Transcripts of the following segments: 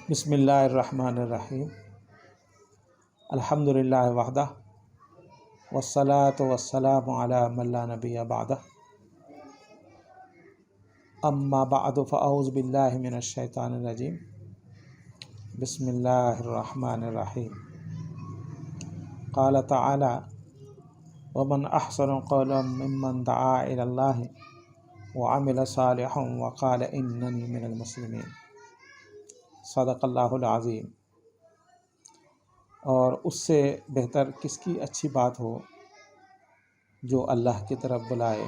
بسم اللہ الرحمن الرحیم الحمدللہ وحدہ والصلاة والسلام علی من لا نبی بعدہ اما بعد فاعوذ باللہ من الشیطان الرجیم بسم اللہ الرحمن الرحیم قال تعالی ومن احسن قولا ممن دعا الی اللہ وعمل صالحا وقال اننی من المسلمین۔ صدق اللہ العظیم۔ اور اس سے بہتر کس کی اچھی بات ہو جو اللہ کی طرف بلائے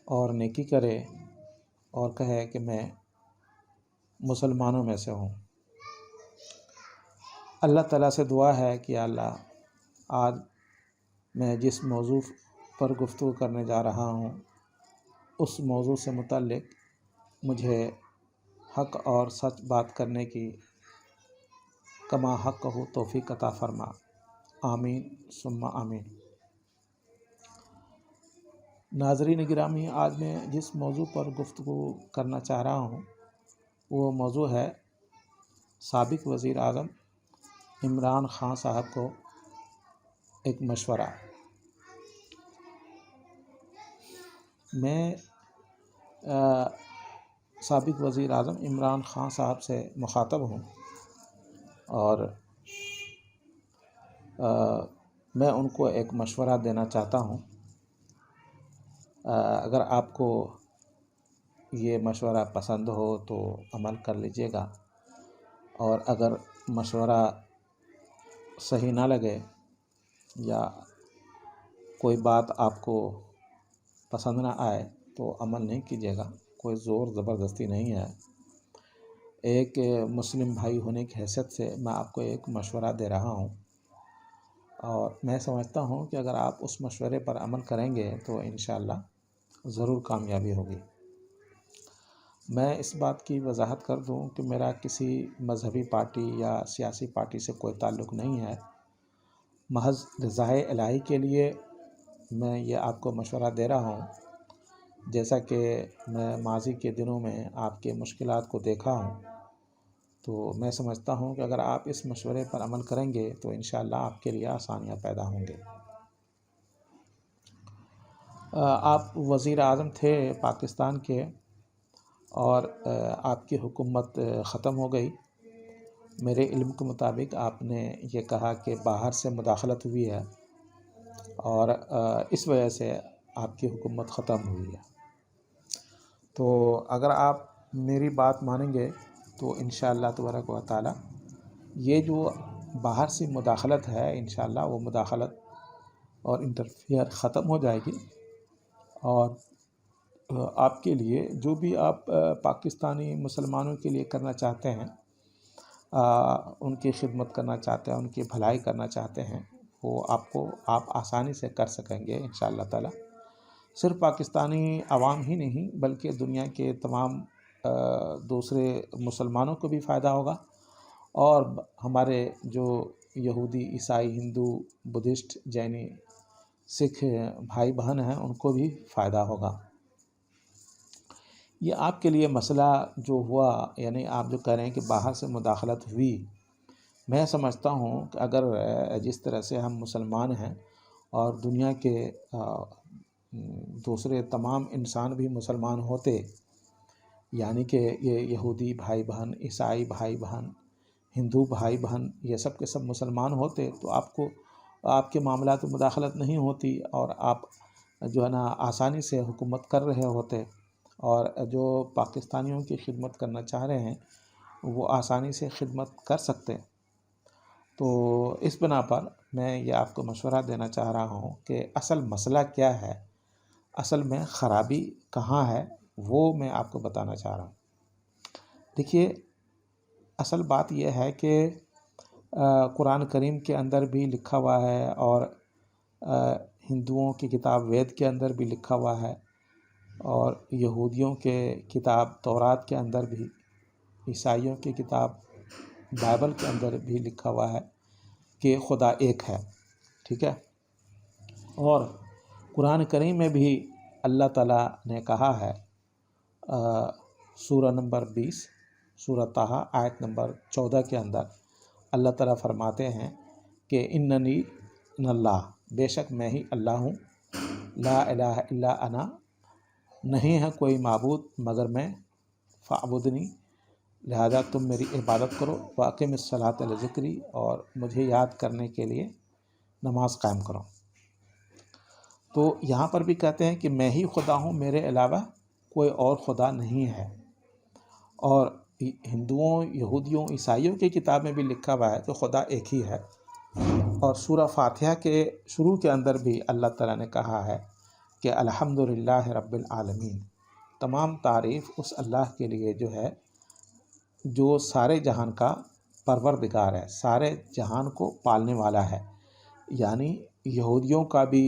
اور نیکی کرے اور کہے کہ میں مسلمانوں میں سے ہوں۔ اللہ تعالیٰ سے دعا ہے کہ اللہ آج میں جس موضوع پر گفتگو کرنے جا رہا ہوں اس موضوع سے متعلق مجھے حق اور سچ بات کرنے کی کما حق ہو توفیق عطا فرما، آمین ثم آمین۔ ناظرین گرامی، آج میں جس موضوع پر گفتگو کرنا چاہ رہا ہوں وہ موضوع ہے سابق وزیر اعظم عمران خان صاحب کو ایک مشورہ۔ میں سابق وزیر اعظم عمران خان صاحب سے مخاطب ہوں اور میں ان کو ایک مشورہ دینا چاہتا ہوں۔ اگر آپ کو یہ مشورہ پسند ہو تو عمل کر لیجیے گا، اور اگر مشورہ صحیح نہ لگے یا کوئی بات آپ کو پسند نہ آئے تو عمل نہیں کیجیے گا، کوئی زور زبردستی نہیں ہے۔ ایک مسلم بھائی ہونے کی حیثیت سے میں آپ کو ایک مشورہ دے رہا ہوں، اور میں سمجھتا ہوں کہ اگر آپ اس مشورے پر عمل کریں گے تو انشاءاللہ ضرور کامیابی ہوگی۔ میں اس بات کی وضاحت کر دوں کہ میرا کسی مذہبی پارٹی یا سیاسی پارٹی سے کوئی تعلق نہیں ہے، محض رضائے الہی کے لیے میں یہ آپ کو مشورہ دے رہا ہوں۔ جیسا کہ میں ماضی کے دنوں میں آپ کے مشکلات کو دیکھا ہوں، تو میں سمجھتا ہوں کہ اگر آپ اس مشورے پر عمل کریں گے تو انشاءاللہ آپ کے لیے آسانیاں پیدا ہوں گے۔ آپ وزیر اعظم تھے پاکستان کے، اور آپ کی حکومت ختم ہو گئی۔ میرے علم کے مطابق آپ نے یہ کہا کہ باہر سے مداخلت ہوئی ہے اور اس وجہ سے آپ کی حکومت ختم ہوئی ہے۔ تو اگر آپ میری بات مانیں گے تو انشاءاللہ تبارک و تعالی یہ جو باہر سے مداخلت ہے انشاءاللہ وہ مداخلت اور انٹرفیئر ختم ہو جائے گی، اور آپ کے لیے جو بھی آپ پاکستانی مسلمانوں کے لیے کرنا چاہتے ہیں، ان کی خدمت کرنا چاہتے ہیں، ان کی بھلائی کرنا چاہتے ہیں، وہ آپ آسانی سے کر سکیں گے انشاءاللہ تعالی۔ صرف پاکستانی عوام ہی نہیں بلکہ دنیا کے تمام دوسرے مسلمانوں کو بھی فائدہ ہوگا، اور ہمارے جو یہودی، عیسائی، ہندو، بدھسٹ، جینی، سکھ بھائی بہن ہیں ان کو بھی فائدہ ہوگا۔ یہ آپ کے لیے مسئلہ جو ہوا، یعنی آپ جو کہہ رہے ہیں کہ باہر سے مداخلت ہوئی، میں سمجھتا ہوں کہ اگر جس طرح سے ہم مسلمان ہیں اور دنیا کے دوسرے تمام انسان بھی مسلمان ہوتے، یعنی کہ یہ یہودی بھائی بہن، عیسائی بھائی بہن، ہندو بھائی بہن، یہ سب کے سب مسلمان ہوتے تو آپ کے معاملات میں مداخلت نہیں ہوتی، اور آپ جو ہے نا آسانی سے حکومت کر رہے ہوتے، اور جو پاکستانیوں کی خدمت کرنا چاہ رہے ہیں وہ آسانی سے خدمت کر سکتے۔ تو اس بنا پر میں یہ آپ کو مشورہ دینا چاہ رہا ہوں کہ اصل مسئلہ کیا ہے، اصل میں خرابی کہاں ہے، وہ میں آپ کو بتانا چاہ رہا ہوں۔ دیکھیے، اصل بات یہ ہے کہ قرآن کریم کے اندر بھی لکھا ہوا ہے، اور ہندوؤں کی کتاب وید کے اندر بھی لکھا ہوا ہے، اور یہودیوں کے کتاب تورات کے اندر بھی، عیسائیوں کی کتاب بائبل کے اندر بھی لکھا ہوا ہے کہ خدا ایک ہے، ٹھیک ہے۔ اور قرآن کریم میں بھی اللہ تعالیٰ نے کہا ہے، سورہ نمبر 20 سورہ طٰہٰ آیت نمبر 14 کے اندر اللہ تعالیٰ فرماتے ہیں کہ اننی ان اللہ، بے شک میں ہی اللہ ہوں، لا الہ الا انا، نہیں ہے کوئی معبود مگر میں، فاعبدنی، لہذا تم میری عبادت کرو، واقم الصلاۃ لذکری، اور مجھے یاد کرنے کے لیے نماز قائم کرو۔ تو یہاں پر بھی کہتے ہیں کہ میں ہی خدا ہوں، میرے علاوہ کوئی اور خدا نہیں ہے۔ اور ہندوؤں، یہودیوں، عیسائیوں کی کتاب میں بھی لکھا ہوا ہے کہ خدا ایک ہی ہے۔ اور سورہ فاتحہ کے شروع کے اندر بھی اللہ تعالیٰ نے کہا ہے کہ الحمدللہ رب العالمین، تمام تعریف اس اللہ کے لیے جو ہے جو سارے جہان کا پروردگار ہے، سارے جہان کو پالنے والا ہے، یعنی یہودیوں کا بھی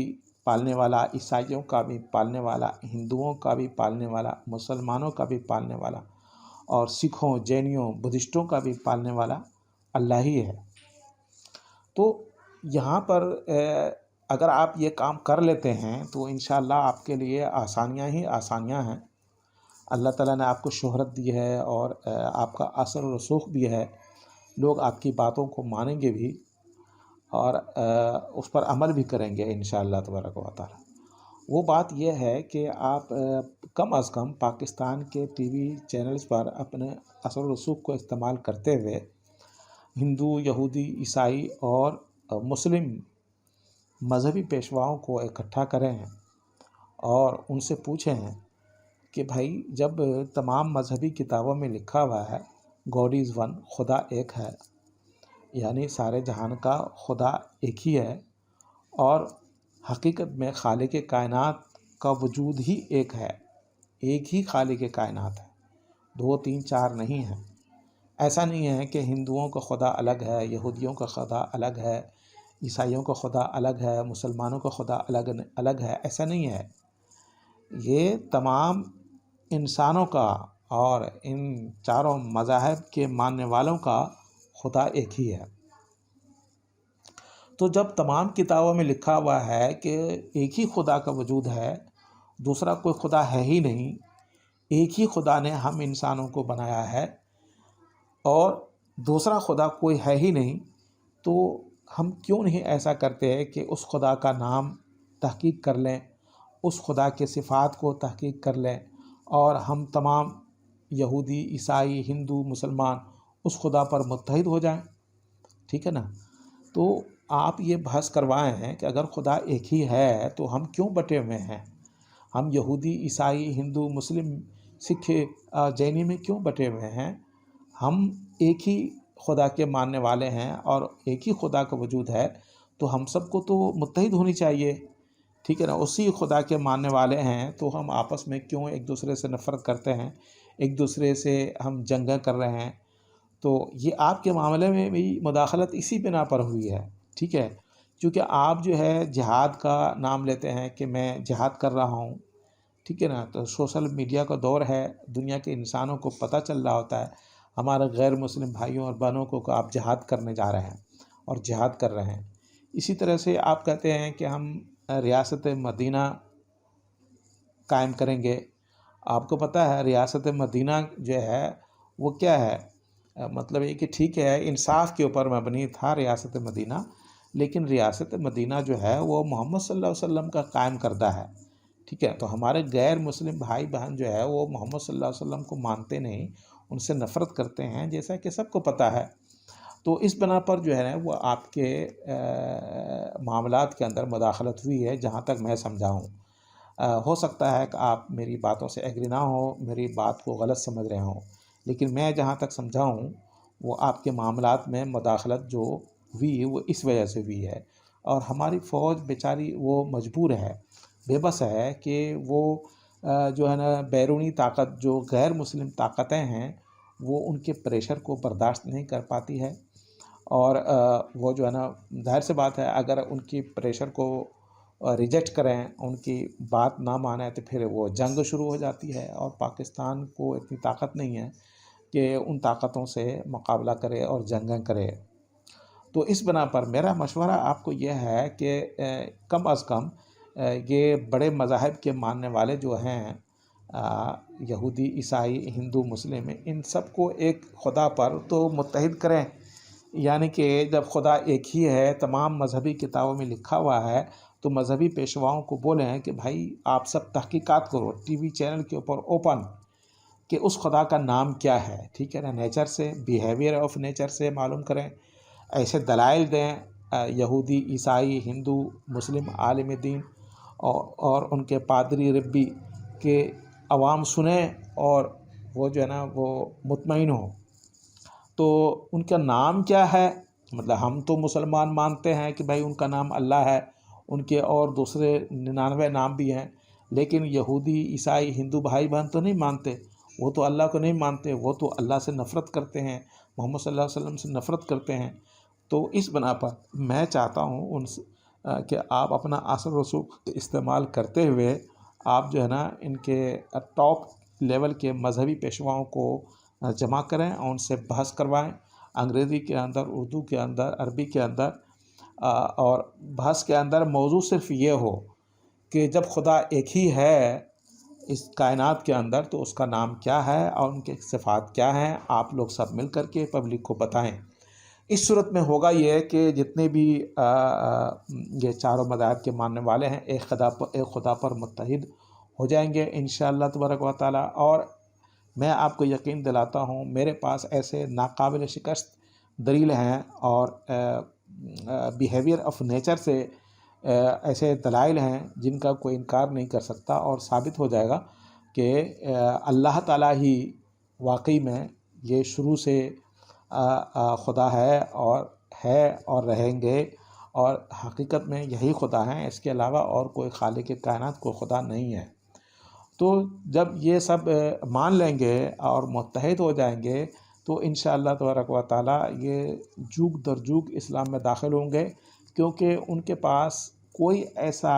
پالنے والا، عیسائیوں کا بھی پالنے والا، ہندوؤں کا بھی پالنے والا، مسلمانوں کا بھی پالنے والا، اور سکھوں، جینیوں، بدھسٹوں کا بھی پالنے والا اللہ ہی ہے۔ تو یہاں پر اگر آپ یہ کام کر لیتے ہیں تو انشاءاللہ آپ کے لیے آسانیاں ہی آسانیاں ہیں۔ اللہ تعالیٰ نے آپ کو شہرت دی ہے اور آپ کا اثر و رسوخ بھی ہے، لوگ آپ کی باتوں کو مانیں گے بھی اور اس پر عمل بھی کریں گے انشاءاللہ تبارک و تعالیٰ۔ وہ بات یہ ہے کہ آپ کم از کم پاکستان کے ٹی وی چینلز پر اپنے اثر و رسوخ کو استعمال کرتے ہوئے ہندو، یہودی، عیسائی اور مسلم مذہبی پیشواؤں کو اکٹھا کریں اور ان سے پوچھیں کہ بھائی جب تمام مذہبی کتابوں میں لکھا ہوا ہے گاڈ از ون، خدا ایک ہے، یعنی سارے جہان کا خدا ایک ہی ہے، اور حقیقت میں خالق کائنات کا وجود ہی ایک ہے، ایک ہی خالق کائنات ہے، 2 3 4 نہیں ہیں۔ ایسا نہیں ہے کہ ہندوؤں کا خدا الگ ہے، یہودیوں کا خدا الگ ہے، عیسائیوں کا خدا الگ ہے، مسلمانوں کا خدا الگ ہے، ایسا نہیں ہے۔ یہ تمام انسانوں کا اور ان چاروں مذاہب کے ماننے والوں کا خدا ایک ہی ہے۔ تو جب تمام کتابوں میں لکھا ہوا ہے کہ ایک ہی خدا کا وجود ہے، دوسرا کوئی خدا ہے ہی نہیں، ایک ہی خدا نے ہم انسانوں کو بنایا ہے اور دوسرا خدا کوئی ہے ہی نہیں، تو ہم کیوں نہیں ایسا کرتے ہیں کہ اس خدا کا نام تحقیق کر لیں، اس خدا کے صفات کو تحقیق کر لیں، اور ہم تمام یہودی، عیسائی، ہندو، مسلمان اس خدا پر متحد ہو جائیں، ٹھیک ہے نا؟ تو آپ یہ بحث کروائے ہیں کہ اگر خدا ایک ہی ہے تو ہم کیوں بٹے ہوئے ہیں؟ ہم یہودی، عیسائی، ہندو، مسلم، سکھ، جینی میں کیوں بٹے ہوئے ہیں؟ ہم ایک ہی خدا کے ماننے والے ہیں اور ایک ہی خدا کا وجود ہے، تو ہم سب کو تو متحد ہونی چاہیے، ٹھیک ہے نا؟ اسی خدا کے ماننے والے ہیں تو ہم آپس میں کیوں ایک دوسرے سے نفرت کرتے ہیں، ایک دوسرے سے ہم جنگیں کر رہے ہیں؟ تو یہ آپ کے معاملے میں بھی مداخلت اسی بنا پر ہوئی ہے، ٹھیک ہے؟ کیونکہ آپ جو ہے جہاد کا نام لیتے ہیں کہ میں جہاد کر رہا ہوں، ٹھیک ہے نا؟ تو سوشل میڈیا کا دور ہے، دنیا کے انسانوں کو پتہ چل رہا ہوتا ہے، ہمارے غیر مسلم بھائیوں اور بہنوں کو کہ آپ جہاد کرنے جا رہے ہیں اور جہاد کر رہے ہیں۔ اسی طرح سے آپ کہتے ہیں کہ ہم ریاست مدینہ قائم کریں گے۔ آپ کو پتہ ہے ریاست مدینہ جو ہے وہ کیا ہے؟ مطلب یہ کہ ٹھیک ہے انصاف کے اوپر مبنی تھا ریاست مدینہ، لیکن ریاست مدینہ جو ہے وہ محمد صلی اللہ علیہ وسلم کا قائم کردہ ہے، ٹھیک ہے؟ تو ہمارے غیر مسلم بھائی بہن جو ہے وہ محمد صلی اللہ علیہ وسلم کو مانتے نہیں، ان سے نفرت کرتے ہیں، جیسا کہ سب کو پتہ ہے۔ تو اس بنا پر جو ہے نا وہ آپ کے معاملات کے اندر مداخلت ہوئی ہے، جہاں تک میں سمجھا ہوں۔ ہو سکتا ہے کہ آپ میری باتوں سے ایگری نہ ہو، میری بات کو غلط سمجھ رہے ہوں، لیکن میں جہاں تک سمجھا ہوں وہ آپ کے معاملات میں مداخلت جو ہوئی وہ اس وجہ سے ہوئی ہے، اور ہماری فوج بیچاری وہ مجبور ہے، بے بس ہے کہ وہ جو ہے نا بیرونی طاقت جو غیر مسلم طاقتیں ہیں وہ ان کے پریشر کو برداشت نہیں کر پاتی ہے، اور وہ جو ہے نا ظاہر سی بات ہے اگر ان کی پریشر کو ریجیکٹ کریں، ان کی بات نہ مانیں تو پھر وہ جنگ شروع ہو جاتی ہے، اور پاکستان کو اتنی طاقت نہیں ہے کہ ان طاقتوں سے مقابلہ کرے اور جنگیں کرے۔ تو اس بنا پر میرا مشورہ آپ کو یہ ہے کہ کم از کم یہ بڑے مذاہب کے ماننے والے جو ہیں یہودی، عیسائی، ہندو، مسلم، ان سب کو ایک خدا پر تو متحد کریں. یعنی کہ جب خدا ایک ہی ہے، تمام مذہبی کتابوں میں لکھا ہوا ہے، تو مذہبی پیشواؤں کو بولیں کہ بھائی آپ سب تحقیقات کرو ٹی وی چینل کے اوپر اوپن، کہ اس خدا کا نام کیا ہے. ٹھیک ہے نا، نیچر سے، بیہیویئر آف نیچر سے معلوم کریں، ایسے دلائل دیں. یہودی، عیسائی، ہندو، مسلم عالم دین اور ان کے پادری ربی کے عوام سنیں، اور وہ جو ہے نا وہ مطمئن ہوں. تو ان کا نام کیا ہے؟ مطلب ہم تو مسلمان مانتے ہیں کہ بھائی ان کا نام اللہ ہے، ان کے اور دوسرے 99 نام بھی ہیں، لیکن یہودی، عیسائی، ہندو بھائی بہن تو نہیں مانتے. وہ تو اللہ کو نہیں مانتے، وہ تو اللہ سے نفرت کرتے ہیں، محمد صلی اللہ علیہ وسلم سے نفرت کرتے ہیں. تو اس بنا پر میں چاہتا ہوں ان سے کہ آپ اپنا اثر و رسوخ استعمال کرتے ہوئے آپ جو ہے نا ان کے ٹاپ لیول کے مذہبی پیشواؤں کو جمع کریں اور ان سے بحث کروائیں، انگریزی کے اندر، اردو کے اندر، عربی کے اندر. اور بحث کے اندر موضوع صرف یہ ہو کہ جب خدا ایک ہی ہے اس کائنات کے اندر تو اس کا نام کیا ہے اور ان کے صفات کیا ہیں، آپ لوگ سب مل کر کے پبلک کو بتائیں. اس صورت میں ہوگا یہ کہ جتنے بھی یہ چاروں مذاہب کے ماننے والے ہیں ایک خدا پر متحد ہو جائیں گے انشاءاللہ تبارک و تعالی. اور میں آپ کو یقین دلاتا ہوں میرے پاس ایسے ناقابل شکست دلیل ہیں اور بیہیویئر آف نیچر سے ایسے دلائل ہیں جن کا کوئی انکار نہیں کر سکتا، اور ثابت ہو جائے گا کہ اللہ تعالیٰ ہی واقعی میں یہ شروع سے خدا ہے اور رہیں گے، اور حقیقت میں یہی خدا ہیں، اس کے علاوہ اور کوئی خالق کائنات کو خدا نہیں ہے. تو جب یہ سب مان لیں گے اور متحد ہو جائیں گے تو انشاءاللہ تبارک و تعالیٰ یہ جوگ در جوگ اسلام میں داخل ہوں گے، کیونکہ ان کے پاس کوئی ایسا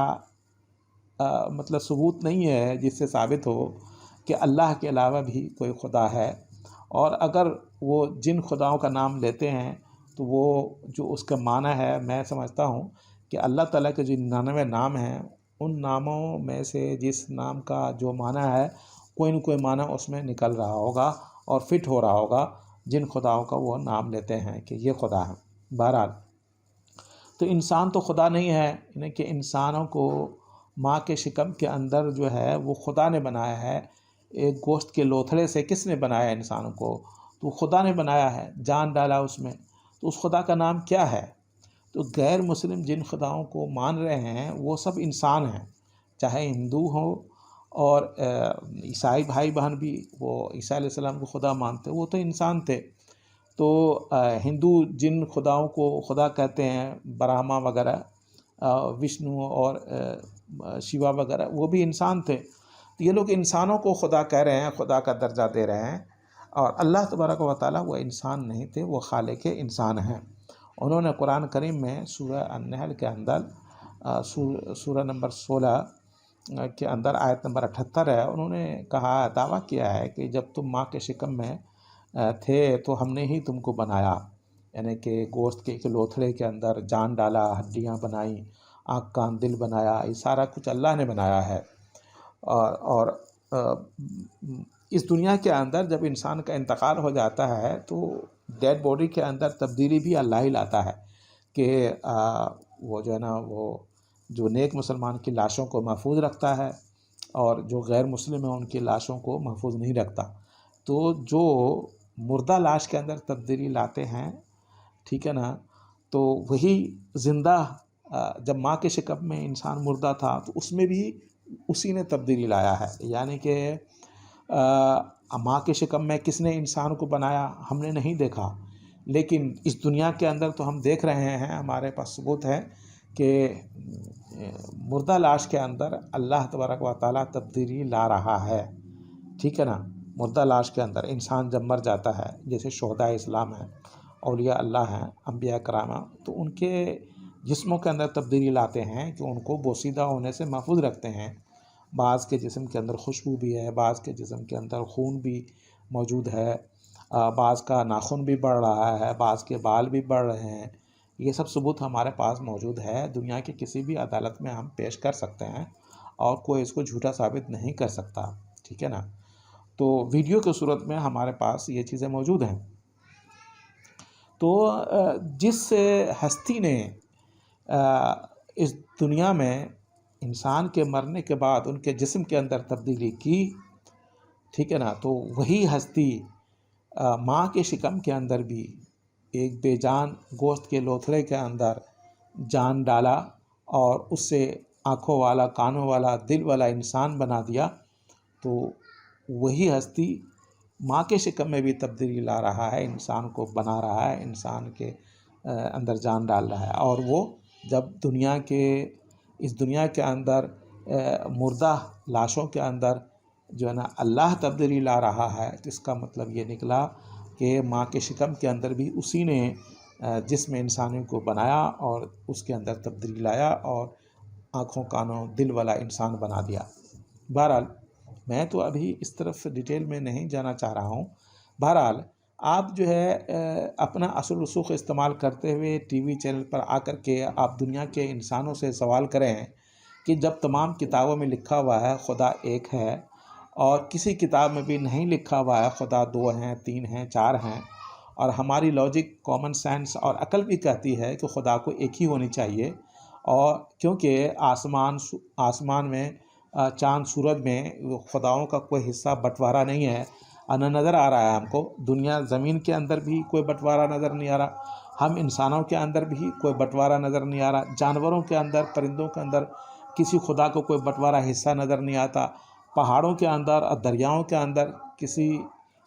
مطلب ثبوت نہیں ہے جس سے ثابت ہو کہ اللہ کے علاوہ بھی کوئی خدا ہے. اور اگر وہ جن خداؤں کا نام لیتے ہیں تو وہ جو اس کا معنی ہے، میں سمجھتا ہوں کہ اللہ تعالیٰ کے جو 99 نام ہیں ان ناموں میں سے جس نام کا جو معنی ہے کوئی نہ کوئی معنی اس میں نکل رہا ہوگا اور فٹ ہو رہا ہوگا جن خداؤں کا وہ نام لیتے ہیں کہ یہ خدا ہے. بہرحال تو انسان تو خدا نہیں ہے، یعنی کہ انسانوں کو ماں کے شکم کے اندر جو ہے وہ خدا نے بنایا ہے. ایک گوشت کے لوتھڑے سے کس نے بنایا انسانوں کو؟ تو خدا نے بنایا ہے، جان ڈالا اس میں. تو اس خدا کا نام کیا ہے؟ تو غیر مسلم جن خداؤں کو مان رہے ہیں وہ سب انسان ہیں، چاہے ہندو ہو اور عیسائی بھائی بہن بھی وہ عیسیٰ علیہ السلام کو خدا مانتے، وہ تو انسان تھے. تو ہندو جن خداؤں کو خدا کہتے ہیں، برہما وغیرہ، وشنو اور شیوا وغیرہ، وہ بھی انسان تھے. تو یہ لوگ انسانوں کو خدا کہہ رہے ہیں، خدا کا درجہ دے رہے ہیں، اور اللہ تبارک و تعالیٰ وہ انسان نہیں تھے، وہ خالق انسان ہیں. انہوں نے قرآن کریم میں سورہ النحل کے اندر سورہ نمبر 16 کے اندر آیت نمبر 78 ہے، انہوں نے کہا، دعویٰ کیا ہے کہ جب تم ماں کے شکم میں تھے تو ہم نے ہی تم کو بنایا، یعنی کہ گوشت کے ایک لوتھڑے کے اندر جان ڈالا، ہڈیاں بنائیں، آنکھ کان دل بنایا، یہ سارا کچھ اللہ نے بنایا ہے. اور اس دنیا کے اندر جب انسان کا انتقال ہو جاتا ہے تو ڈیڈ باڈی کے اندر تبدیلی بھی اللہ ہی لاتا ہے، کہ وہ جو ہے نا وہ جو نیک مسلمان کی لاشوں کو محفوظ رکھتا ہے اور جو غیر مسلم ہیں ان کی لاشوں کو محفوظ نہیں رکھتا. تو جو مردہ لاش کے اندر تبدیلی لاتے ہیں، ٹھیک ہے نا، تو وہی زندہ جب ماں کے شکم میں انسان مردہ تھا تو اس میں بھی اسی نے تبدیلی لایا ہے. یعنی کہ ماں کے شکم میں کس نے انسان کو بنایا ہم نے نہیں دیکھا، لیکن اس دنیا کے اندر تو ہم دیکھ رہے ہیں، ہمارے پاس ثبوت ہے کہ مردہ لاش کے اندر اللہ تبارک و تعالیٰ تبدیلی لا رہا ہے. ٹھیک ہے نا، مردہ لاش کے اندر انسان جب مر جاتا ہے، جیسے شہداء اسلام ہیں، اولیاء اللہ ہیں، انبیاء کرامہ، تو ان کے جسموں کے اندر تبدیلی لاتے ہیں کہ ان کو بوسیدہ ہونے سے محفوظ رکھتے ہیں. بعض کے جسم کے اندر خوشبو بھی ہے، بعض کے جسم کے اندر خون بھی موجود ہے، بعض کا ناخن بھی بڑھ رہا ہے، بعض کے بال بھی بڑھ رہے ہیں. یہ سب ثبوت ہمارے پاس موجود ہے، دنیا کی کسی بھی عدالت میں ہم پیش کر سکتے ہیں اور کوئی اس کو جھوٹا ثابت نہیں کر سکتا. ٹھیک ہے نا. تو ویڈیو کی صورت میں ہمارے پاس یہ چیزیں موجود ہیں. تو جس ہستی نے اس دنیا میں انسان کے مرنے کے بعد ان کے جسم کے اندر تبدیلی کی، ٹھیک ہے نا، تو وہی ہستی ماں کے شکم کے اندر بھی ایک بے جان گوشت کے لوتھڑے کے اندر جان ڈالا اور اس سے آنکھوں والا، کانوں والا، دل والا انسان بنا دیا. تو وہی ہستی ماں کے شکم میں بھی تبدیلی لا رہا ہے، انسان کو بنا رہا ہے، انسان کے اندر جان ڈال رہا ہے. اور وہ جب اس دنیا کے اندر مردہ لاشوں کے اندر جو ہے نا اللہ تبدیلی لا رہا ہے، تو اس کا مطلب یہ نکلا کہ ماں کے شکم کے اندر بھی اسی نے جسم انسانی کو بنایا اور اس کے اندر تبدیلی لایا اور آنکھوں، کانوں، دل والا انسان بنا دیا. بہرحال میں تو ابھی اس طرف ڈیٹیل میں نہیں جانا چاہ رہا ہوں. بہرحال آپ جو ہے اپنا اصل رسوخ استعمال کرتے ہوئے ٹی وی چینل پر آ کر کے آپ دنیا کے انسانوں سے سوال کریں کہ جب تمام کتابوں میں لکھا ہوا ہے خدا ایک ہے، اور کسی کتاب میں بھی نہیں لکھا ہوا ہے خدا 2 ہیں، 3 ہیں، 4 ہیں، اور ہماری لاجک، کامن سینس اور عقل بھی کہتی ہے کہ خدا کو ایک ہی ہونی چاہیے، اور کیونکہ آسمان میں چاند سورج میں خداؤں کا کوئی حصہ بٹوارا نہیں ہے، نظر آ رہا ہے ہم کو. دنیا زمین کے اندر بھی کوئی بٹوارا نظر نہیں آ رہا، ہم انسانوں کے اندر بھی کوئی بٹوارا نظر نہیں آ رہا، جانوروں کے اندر، پرندوں کے اندر کسی خدا کو کوئی بٹوارا حصہ نظر نہیں آتا، پہاڑوں کے اندر اور دریاؤں کے اندر کسی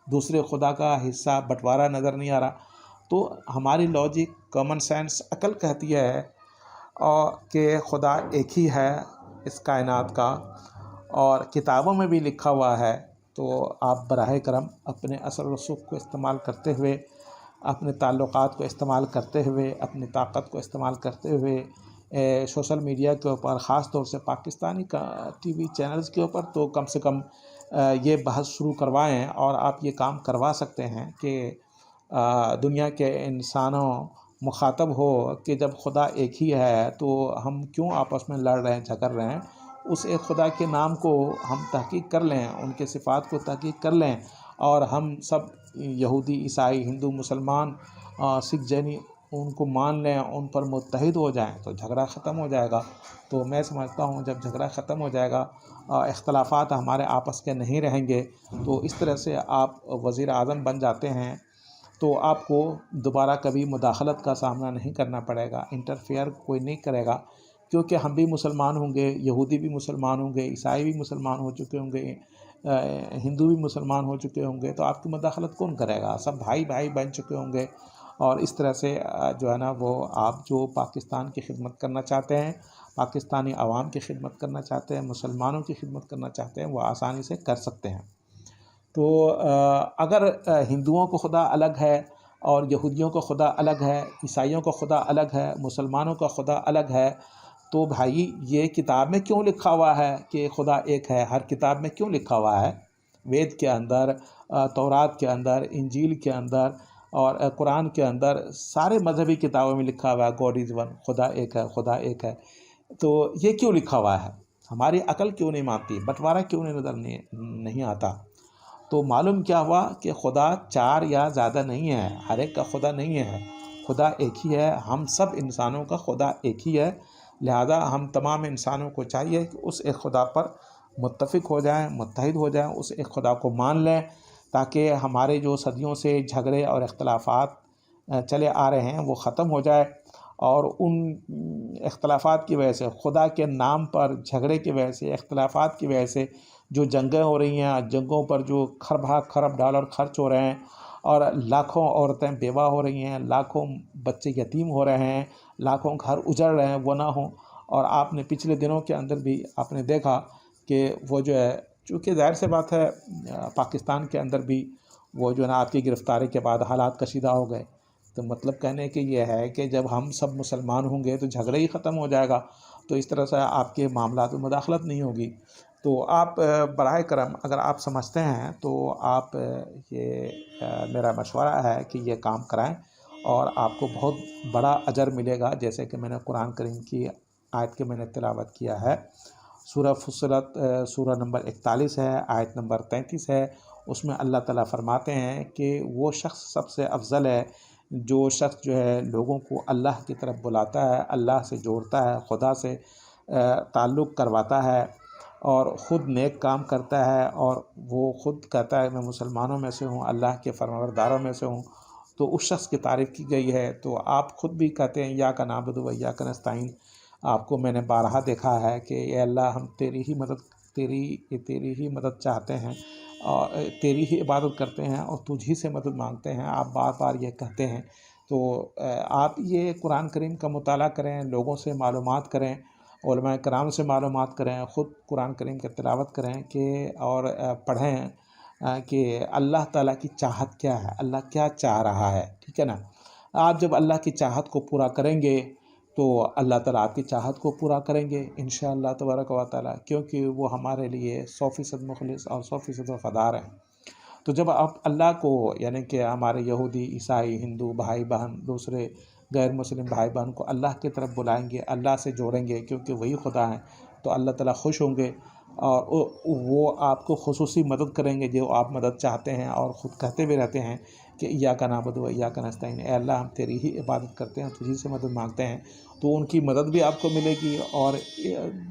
دوسرے خدا کا حصہ بٹوارا نظر نہیں آ رہا. تو ہماری لاجک، کامن سینس، عقل کہتی ہے کہ خدا ایک ہی ہے اس کائنات کا، اور کتابوں میں بھی لکھا ہوا ہے. تو آپ براہ کرم اپنے اثر و رسوخ کو استعمال کرتے ہوئے، اپنے تعلقات کو استعمال کرتے ہوئے، اپنی طاقت کو استعمال کرتے ہوئے سوشل میڈیا کے اوپر، خاص طور سے پاکستانی ٹی وی چینلز کے اوپر تو کم سے کم یہ بحث شروع کروائیں. اور آپ یہ کام کروا سکتے ہیں کہ دنیا کے انسانوں مخاطب ہو کہ جب خدا ایک ہی ہے تو ہم کیوں آپس میں لڑ رہے ہیں، جھگڑ رہے ہیں. اس ایک خدا کے نام کو ہم تحقیق کر لیں، ان کے صفات کو تحقیق کر لیں، اور ہم سب یہودی، عیسائی، ہندو، مسلمان، سکھ، جینی ان کو مان لیں، ان پر متحد ہو جائیں تو جھگڑا ختم ہو جائے گا. تو میں سمجھتا ہوں جب جھگڑا ختم ہو جائے گا، اختلافات ہمارے آپس کے نہیں رہیں گے، تو اس طرح سے آپ وزیر اعظم بن جاتے ہیں تو آپ کو دوبارہ کبھی مداخلت کا سامنا نہیں کرنا پڑے گا، انٹرفیئر کوئی نہیں کرے گا، کیونکہ ہم بھی مسلمان ہوں گے، یہودی بھی مسلمان ہوں گے، عیسائی بھی مسلمان ہو چکے ہوں گے، ہندو بھی مسلمان ہو چکے ہوں گے. تو آپ کی مداخلت کون کرے گا؟ سب بھائی بھائی بن چکے ہوں گے. اور اس طرح سے جو ہے نا وہ آپ جو پاکستان کی خدمت کرنا چاہتے ہیں، پاکستانی عوام کی خدمت کرنا چاہتے ہیں، مسلمانوں کی خدمت کرنا چاہتے ہیں، وہ آسانی سے کر سکتے ہیں. تو اگر ہندوؤں کو خدا الگ ہے اور یہودیوں کو خدا الگ ہے، عیسائیوں کو خدا الگ ہے، مسلمانوں کا خدا الگ ہے، تو بھائی یہ کتاب میں کیوں لکھا ہوا ہے کہ خدا ایک ہے؟ ہر کتاب میں کیوں لکھا ہوا ہے؟ وید کے اندر، تورات کے اندر، انجیل کے اندر اور قرآن کے اندر، سارے مذہبی کتابوں میں لکھا ہوا ہے گاڈ از ون، خدا ایک ہے، خدا ایک ہے. تو یہ کیوں لکھا ہوا ہے؟ ہماری عقل کیوں نہیں مانتی؟ بٹوارہ کیوں نظر نہیں آتا؟ تو معلوم کیا ہوا کہ خدا 4 یا زیادہ نہیں ہے، ہر ایک کا خدا نہیں ہے، خدا ایک ہی ہے. ہم سب انسانوں کا خدا ایک ہی ہے، لہذا ہم تمام انسانوں کو چاہیے کہ اس ایک خدا پر متفق ہو جائیں، متحد ہو جائیں، اس ایک خدا کو مان لیں، تاکہ ہمارے جو صدیوں سے جھگڑے اور اختلافات چلے آ رہے ہیں وہ ختم ہو جائے. اور ان اختلافات کی وجہ سے، خدا کے نام پر جھگڑے کی وجہ سے، اختلافات کی وجہ سے جو جنگیں ہو رہی ہیں، جنگوں پر جو خرب ڈالر خرچ ہو رہے ہیں، اور لاکھوں عورتیں بیوہ ہو رہی ہیں، لاکھوں بچے یتیم ہو رہے ہیں، لاکھوں گھر اجڑ رہے ہیں، وہ نہ ہوں. اور آپ نے پچھلے دنوں کے اندر بھی آپ نے دیکھا کہ وہ جو ہے، چونکہ ظاہر سے بات ہے پاکستان کے اندر بھی وہ جو ہے نا آپ کی گرفتاری کے بعد حالات کشیدہ ہو گئے. تو مطلب کہنے کہ یہ ہے کہ جب ہم سب مسلمان ہوں گے تو جھگڑا ہی ختم ہو جائے گا. تو اس طرح سے آپ کے معاملات میں مداخلت نہیں ہوگی. تو آپ براہ کرم اگر آپ سمجھتے ہیں تو آپ یہ میرا مشورہ ہے کہ یہ کام کرائیں، اور آپ کو بہت بڑا اجر ملے گا، جیسے کہ میں نے قرآن کریم کی آیت کے میں نے تلاوت کیا ہے. سورہ فصلت سورہ نمبر 41 ہے، آیت نمبر 33 ہے، اس میں اللہ تعالیٰ فرماتے ہیں کہ وہ شخص سب سے افضل ہے جو شخص جو ہے لوگوں کو اللہ کی طرف بلاتا ہے، اللہ سے جوڑتا ہے، خدا سے تعلق کرواتا ہے اور خود نیک کام کرتا ہے، اور وہ خود کہتا ہے میں مسلمانوں میں سے ہوں، اللہ کے فرمانبرداروں میں سے ہوں، تو اس شخص کی تعریف کی گئی ہے۔ تو آپ خود بھی کہتے ہیں ایاک نعبد و ایاک نستعین، آپ کو میں نے بارہا دیکھا ہے کہ اے اللہ ہم تیری ہی مدد چاہتے ہیں اور تیری ہی عبادت کرتے ہیں اور تجھ ہی سے مدد مانگتے ہیں، آپ بار بار یہ کہتے ہیں۔ تو آپ یہ قرآن کریم کا مطالعہ کریں، لوگوں سے معلومات کریں، علماء کرام سے معلومات کریں، خود قرآن کریم کی تلاوت کریں کہ اور پڑھیں کہ اللہ تعالیٰ کی چاہت کیا ہے، اللہ کیا چاہ رہا ہے، ٹھیک ہے نا۔ آپ جب اللہ کی چاہت کو پورا کریں گے تو اللہ تعالیٰ آپ کی چاہت کو پورا کریں گے انشاءاللہ تبارک و تعالیٰ، کیونکہ وہ ہمارے لیے 100% مخلص اور 100% وفادار ہیں۔ تو جب آپ اللہ کو، یعنی کہ ہمارے یہودی، عیسائی، ہندو بھائی بہن، دوسرے غیر مسلم بھائی بہن کو اللہ کی طرف بلائیں گے، اللہ سے جوڑیں گے کیونکہ وہی خدا ہیں، تو اللہ تعالیٰ خوش ہوں گے اور وہ آپ کو خصوصی مدد کریں گے جو آپ مدد چاہتے ہیں، اور خود کہتے بھی رہتے ہیں کہ ایاک نعبد و ایاک نستعین، اے اللہ ہم تیری ہی عبادت کرتے ہیں، تجھی سے مدد مانگتے ہیں۔ تو ان کی مدد بھی آپ کو ملے گی، اور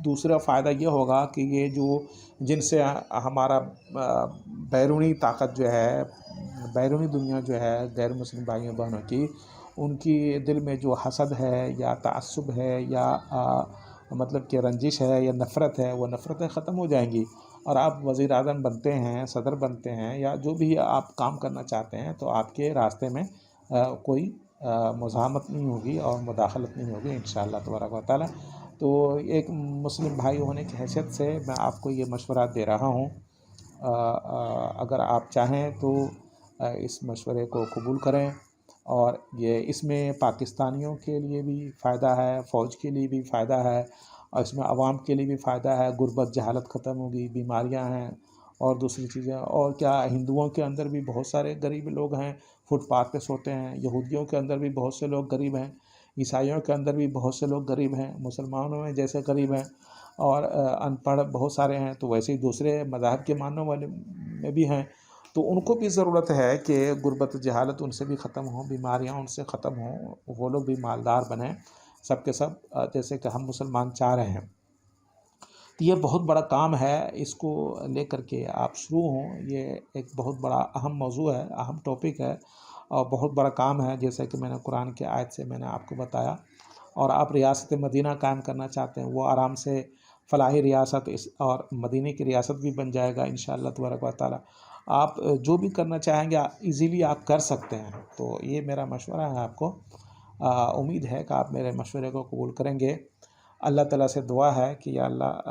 دوسرا فائدہ یہ ہوگا کہ یہ جو جن سے ہمارا بیرونی طاقت جو ہے، بیرونی دنیا جو ہے غیر مسلم بھائیوں بہنوں کی، ان کی دل میں جو حسد ہے یا تعصب ہے یا مطلب کہ رنجش ہے یا نفرت ہے، وہ نفرتیں ختم ہو جائیں گی، اور آپ وزیر اعظم بنتے ہیں، صدر بنتے ہیں، یا جو بھی آپ کام کرنا چاہتے ہیں، تو آپ کے راستے میں کوئی مزاحمت نہیں ہوگی اور مداخلت نہیں ہوگی انشاءاللہ تبارک و تعالیٰ۔ تو ایک مسلم بھائی ہونے کی حیثیت سے میں آپ کو یہ مشورہ دے رہا ہوں، اگر آپ چاہیں تو اس مشورے کو قبول کریں، اور یہ اس میں پاکستانیوں کے لیے بھی فائدہ ہے، فوج کے لیے بھی فائدہ ہے، اور اس میں عوام کے لیے بھی فائدہ ہے، غربت جہالت ختم ہوگی، بیماریاں ہیں اور دوسری چیزیں، اور کیا ہندوؤں کے اندر بھی بہت سارے غریب لوگ ہیں، فٹ پاتھ پہ سوتے ہیں، یہودیوں کے اندر بھی بہت سے لوگ غریب ہیں، عیسائیوں کے اندر بھی بہت سے لوگ غریب ہیں، مسلمانوں میں جیسے غریب ہیں، اور ان پڑھ بہت سارے ہیں، تو ویسے ہی دوسرے مذاہب کے ماننے والے میں بھی ہیں، تو ان کو بھی ضرورت ہے کہ غربت جہالت ان سے بھی ختم ہوں، بیماریاں ان سے ختم ہوں، وہ لوگ بھی مالدار بنیں، سب کے سب جیسے کہ ہم مسلمان چاہ رہے ہیں۔ تو یہ بہت بڑا کام ہے، اس کو لے کر کے آپ شروع ہوں، یہ ایک بہت بڑا اہم موضوع ہے، اہم ٹاپک ہے، اور بہت بڑا کام ہے، جیسے کہ میں نے قرآن کی آیت سے میں نے آپ کو بتایا۔ اور آپ ریاست مدینہ قائم کرنا چاہتے ہیں، وہ آرام سے فلاحی ریاست اور مدینہ کی ریاست بھی بن جائے گا انشاءاللہ تبارک و تعالیٰ۔ آپ جو بھی کرنا چاہیں گے ایزیلی آپ کر سکتے ہیں، تو یہ میرا مشورہ ہے آپ کو، امید ہے کہ آپ میرے مشورے کو قبول کریں گے۔ اللہ تعالیٰ سے دعا ہے کہ یا اللہ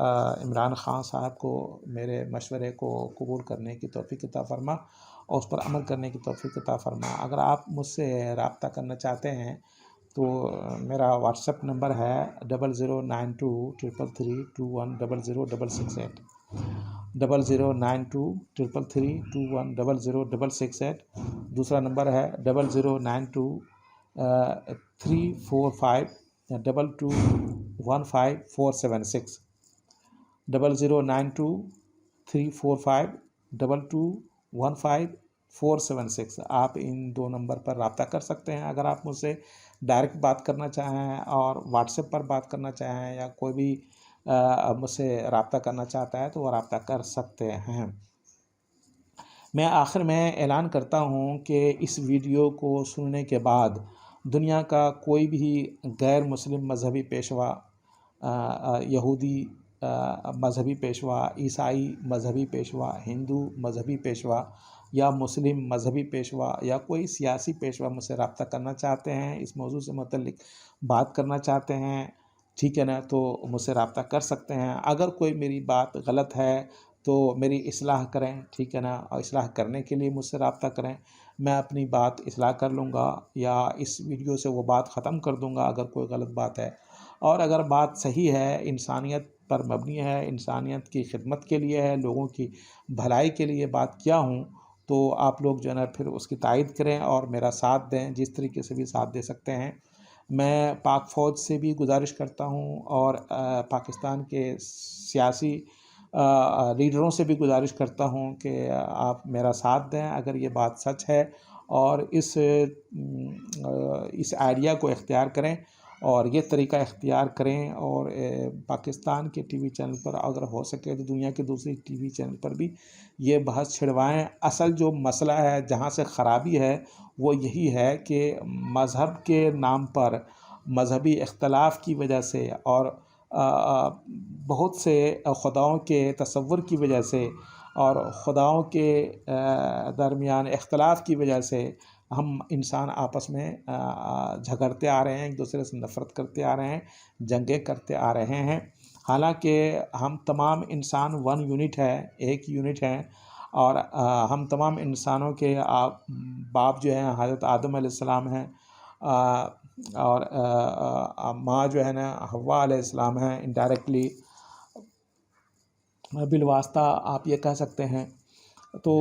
عمران خان صاحب کو میرے مشورے کو قبول کرنے کی توفیق عطا فرما اور اس پر عمل کرنے کی توفیق عطا فرما۔ اگر آپ مجھ سے رابطہ کرنا چاہتے ہیں تو میرا واٹس ایپ نمبر ہے 00923332100068، 00923332100068۔ دوسرا نمبر ہے 00923452215476، 00923452215476۔ آپ ان دو نمبر پر رابطہ کر سکتے ہیں اگر آپ مجھ سے ڈائریکٹ بات کرنا چاہیں، اور واٹس ایپ پر بات کرنا چاہیں، یا کوئی بھی مجھ سے رابطہ کرنا چاہتا ہے تو وہ رابطہ کر سکتے ہیں۔ میں آخر میں اعلان کرتا ہوں کہ اس ویڈیو کو سننے کے بعد دنیا کا کوئی بھی غیر مسلم مذہبی پیشوا، یہودی مذہبی پیشوا، عیسائی مذہبی پیشوا، ہندو مذہبی پیشوا، یا مسلم مذہبی پیشوا، یا کوئی سیاسی پیشوا مجھ سے رابطہ کرنا چاہتے ہیں، اس موضوع سے متعلق بات کرنا چاہتے ہیں، ٹھیک ہے نا، تو مجھ سے رابطہ کر سکتے ہیں۔ اگر کوئی میری بات غلط ہے تو میری اصلاح کریں، ٹھیک ہے نا، اور اصلاح کرنے کے لیے مجھ سے رابطہ کریں، میں اپنی بات اصلاح کر لوں گا، یا اس ویڈیو سے وہ بات ختم کر دوں گا اگر کوئی غلط بات ہے، اور اگر بات صحیح ہے، انسانیت پر مبنی ہے، انسانیت کی خدمت کے لیے ہے، لوگوں کی بھلائی کے لیے بات کیا ہوں، تو آپ لوگ جو ہے نا پھر اس کی تائید کریں اور میرا ساتھ دیں، جس طریقے سے بھی ساتھ دے سکتے ہیں۔ میں پاک فوج سے بھی گزارش کرتا ہوں اور پاکستان کے سیاسی لیڈروں سے بھی گزارش کرتا ہوں کہ آپ میرا ساتھ دیں اگر یہ بات سچ ہے، اور اس آئیڈیا کو اختیار کریں اور یہ طریقہ اختیار کریں، اور پاکستان کے ٹی وی چینل پر اگر ہو سکے تو دنیا کے دوسری ٹی وی چینل پر بھی یہ بحث چھڑوائیں۔ اصل جو مسئلہ ہے، جہاں سے خرابی ہے، وہ یہی ہے کہ مذہب کے نام پر، مذہبی اختلاف کی وجہ سے اور بہت سے خداؤں کے تصور کی وجہ سے اور خداؤں کے درمیان اختلاف کی وجہ سے ہم انسان آپس میں جھگڑتے آ رہے ہیں، ایک دوسرے سے نفرت کرتے آ رہے ہیں، جنگیں کرتے آ رہے ہیں، حالانکہ ہم تمام انسان ون یونٹ ہے، ایک یونٹ ہیں، اور ہم تمام انسانوں کے باپ جو ہیں حضرت آدم علیہ السلام ہیں، اور ماں جو ہے نا حوا علیہ السلام ہیں، انڈائریکٹلی بالواسطہ آپ یہ کہہ سکتے ہیں۔ تو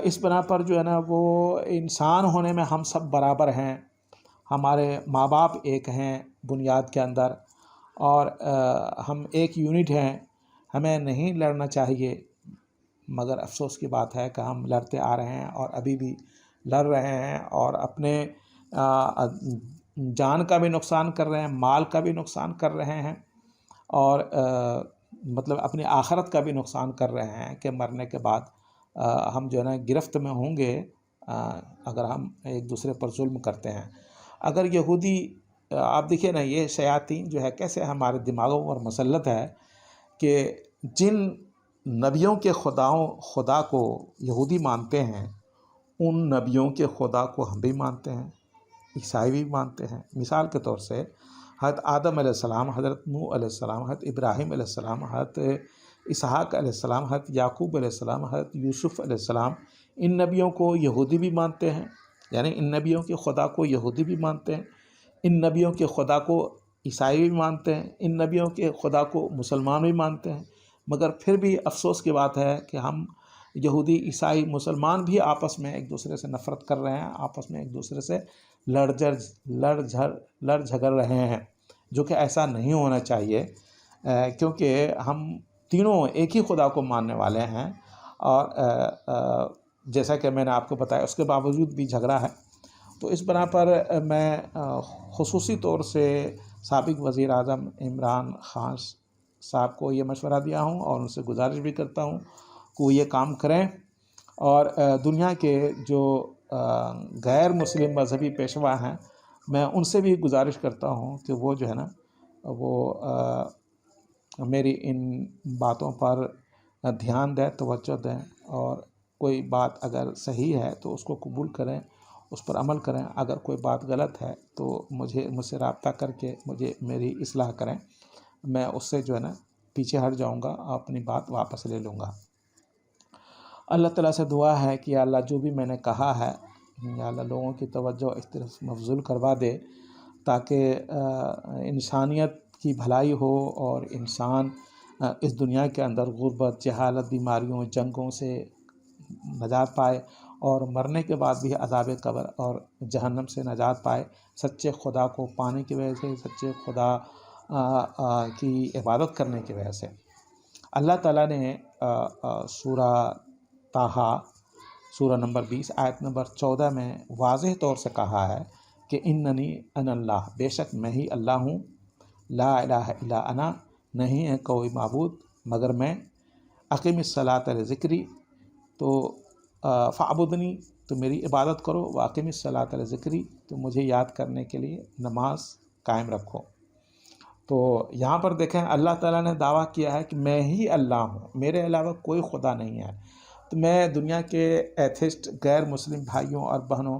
اس بنا پر جو ہے نا وہ انسان ہونے میں ہم سب برابر ہیں، ہمارے ماں باپ ایک ہیں بنیاد کے اندر، اور ہم ایک یونٹ ہیں، ہمیں نہیں لڑنا چاہیے، مگر افسوس کی بات ہے کہ ہم لڑتے آ رہے ہیں اور ابھی بھی لڑ رہے ہیں، اور اپنے جان کا بھی نقصان کر رہے ہیں، مال کا بھی نقصان کر رہے ہیں، اور مطلب اپنی آخرت کا بھی نقصان کر رہے ہیں کہ مرنے کے بعد ہم جو ہے نا گرفت میں ہوں گے اگر ہم ایک دوسرے پر ظلم کرتے ہیں۔ اگر یہودی آپ دیکھیے نا، یہ شیاطین جو ہے کیسے ہمارے دماغوں پر مسلط ہے کہ جن نبیوں کے خدا کو یہودی مانتے ہیں، ان نبیوں کے خدا کو ہم بھی مانتے ہیں، عیسائی بھی مانتے ہیں۔ مثال کے طور سے حضرت آدم علیہ السلام، حضرت نوح علیہ السلام، حضرت ابراہیم علیہ السلام، حضرت اسحاق علیہ السلام، حضرت یعقوب علیہ السلام، حضرت یوسف علیہ السلام، ان نبیوں کو یہودی بھی مانتے ہیں، یعنی ان نبیوں کے خدا کو یہودی بھی مانتے ہیں، ان نبیوں کے خدا کو عیسائی بھی مانتے ہیں، ان نبیوں کے خدا کو مسلمان بھی مانتے ہیں، مگر پھر بھی افسوس کی بات ہے کہ ہم یہودی، عیسائی، مسلمان بھی آپس میں ایک دوسرے سے نفرت کر رہے ہیں، آپس میں ایک دوسرے سے لڑ جھگڑ رہے ہیں، جو کہ ایسا نہیں ہونا چاہیے، کیونکہ ہم تینوں ایک ہی خدا کو ماننے والے ہیں، اور جیسا کہ میں نے آپ کو بتایا اس کے باوجود بھی جھگڑا ہے۔ تو اس بنا پر میں خصوصی طور سے سابق وزیر اعظم عمران خان صاحب کو یہ مشورہ دیا ہوں، اور ان سے گزارش بھی کرتا ہوں کہ وہ یہ کام کریں، اور دنیا کے جو غیر مسلم مذہبی پیشوا ہیں، میں ان سے بھی گزارش کرتا ہوں کہ وہ جو ہے نا وہ میری ان باتوں پر دھیان دیں، توجہ دیں، اور کوئی بات اگر صحیح ہے تو اس کو قبول کریں، اس پر عمل کریں، اگر کوئی بات غلط ہے تو مجھ سے رابطہ کر کے میری اصلاح کریں، میں اس سے جو ہے نا پیچھے ہٹ جاؤں گا، اپنی بات واپس لے لوں گا۔ اللہ تعالیٰ سے دعا ہے کہ یا اللہ جو بھی میں نے کہا ہے، یا اللہ لوگوں کی توجہ اس طرف مبذول کروا دے تاکہ انسانیت کی بھلائی ہو، اور انسان اس دنیا کے اندر غربت، جہالت، بیماریوں، جنگوں سے نجات پائے، اور مرنے کے بعد بھی عذاب قبر اور جہنم سے نجات پائے، سچے خدا کو پانے کی وجہ سے، سچے خدا کی عبادت کرنے کی وجہ سے۔ اللہ تعالیٰ نے سورہ طٰہٰ، سورہ نمبر 20 آیت نمبر 14 میں واضح طور سے کہا ہے کہ اننی انا اللہ، بے شک میں ہی اللہ ہوں، لا الہ الا انا، نہیں ہے کوئی معبود مگر میں، اقیم الصلاۃ لذکری، تو فاعبدنی، تو میری عبادت کرو، واقیم الصلاۃ لذکری، تو مجھے یاد کرنے کے لیے نماز قائم رکھو۔ تو یہاں پر دیکھیں اللہ تعالیٰ نے دعویٰ کیا ہے کہ میں ہی اللہ ہوں، میرے علاوہ کوئی خدا نہیں ہے۔ تو میں دنیا کے ایتھسٹ، غیر مسلم بھائیوں اور بہنوں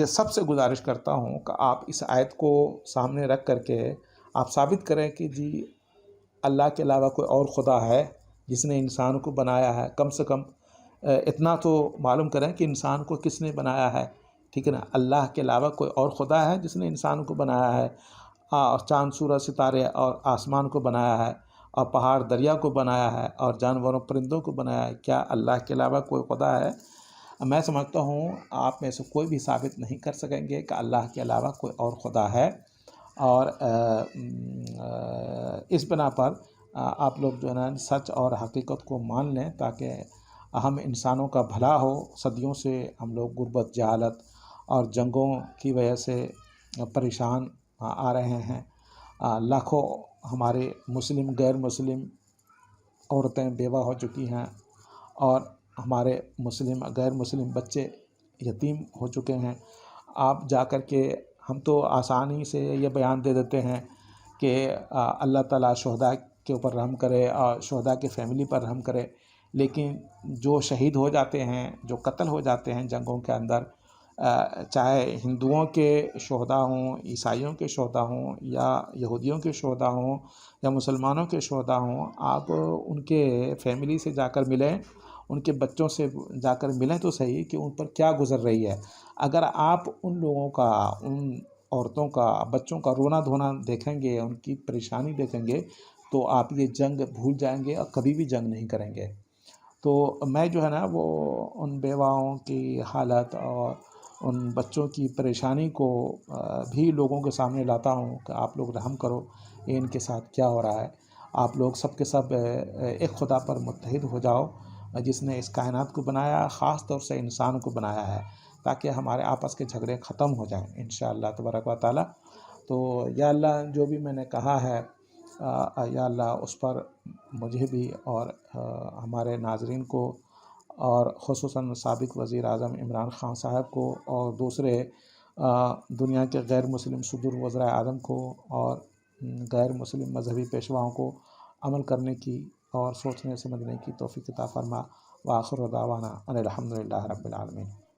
سب سے گزارش کرتا ہوں کہ آپ اس آیت کو سامنے رکھ کر کے آپ ثابت کریں کہ جی اللہ کے علاوہ کوئی اور خدا ہے جس نے انسان کو بنایا ہے۔ کم سے کم اتنا تو معلوم کریں کہ انسان کو کس نے بنایا ہے، ٹھیک ہے نا؟ اللہ کے علاوہ کوئی اور خدا ہے جس نے انسان کو بنایا ہے، اور چاند، سورج، ستارے اور آسمان کو بنایا ہے، اور پہاڑ دریا کو بنایا ہے، اور جانوروں پرندوں کو بنایا ہے؟ کیا اللہ کے علاوہ کوئی خدا ہے؟ میں سمجھتا ہوں آپ میں سے کوئی بھی ثابت نہیں کر سکیں گے کہ اللہ کے علاوہ کوئی اور خدا ہے، اور اس بنا پر آپ لوگ جو ہے نا سچ اور حقیقت کو مان لیں، تاکہ ہم انسانوں کا بھلا ہو۔ صدیوں سے ہم لوگ غربت، جہالت اور جنگوں کی وجہ سے پریشان آ رہے ہیں۔ لاکھوں ہمارے مسلم، غیر مسلم عورتیں بیوہ ہو چکی ہیں، اور ہمارے مسلم، غیر مسلم بچے یتیم ہو چکے ہیں۔ آپ جا کر کے، ہم تو آسانی سے یہ بیان دے دیتے ہیں کہ اللہ تعالیٰ شہداء کے اوپر رحم کرے اور شہداء کی فیملی پر رحم کرے، لیکن جو شہید ہو جاتے ہیں، جو قتل ہو جاتے ہیں جنگوں کے اندر، چاہے ہندوؤں کے شہداء ہوں، عیسائیوں کے شہداء ہوں، یا یہودیوں کے شہداء ہوں، یا مسلمانوں کے شہداء ہوں، آپ ان کے فیملی سے جا کر ملیں، ان کے بچوں سے جا کر ملیں تو صحیح کہ ان پر کیا گزر رہی ہے۔ اگر آپ ان لوگوں کا، ان عورتوں کا، بچوں کا رونا دھونا دیکھیں گے، ان کی پریشانی دیکھیں گے، تو آپ یہ جنگ بھول جائیں گے اور کبھی بھی جنگ نہیں کریں گے۔ تو میں جو ہے نا وہ ان بیواؤں کی حالت اور ان بچوں کی پریشانی کو بھی لوگوں کے سامنے لاتا ہوں کہ آپ لوگ رحم کرو، یہ ان کے ساتھ کیا ہو رہا ہے۔ آپ لوگ سب کے سب ایک خدا پر متحد ہو جاؤ، جس نے اس کائنات کو بنایا، خاص طور سے انسان کو بنایا ہے، تاکہ ہمارے آپس کے جھگڑے ختم ہو جائیں انشاءاللہ تبارک و تعالی۔ تو یا اللہ، جو بھی میں نے کہا ہے، یا اللہ اس پر مجھے بھی اور ہمارے ناظرین کو، اور خصوصاً سابق وزیر اعظم عمران خان صاحب کو، اور دوسرے دنیا کے غیر مسلم صدور وزراء اعظم کو، اور غیر مسلم مذہبی پیشواؤں کو عمل کرنے کی اور سوچنے سمجھنے کی توفیق عطا فرما۔ وآخر دعوانا ان الحمد للہ رب العالمین۔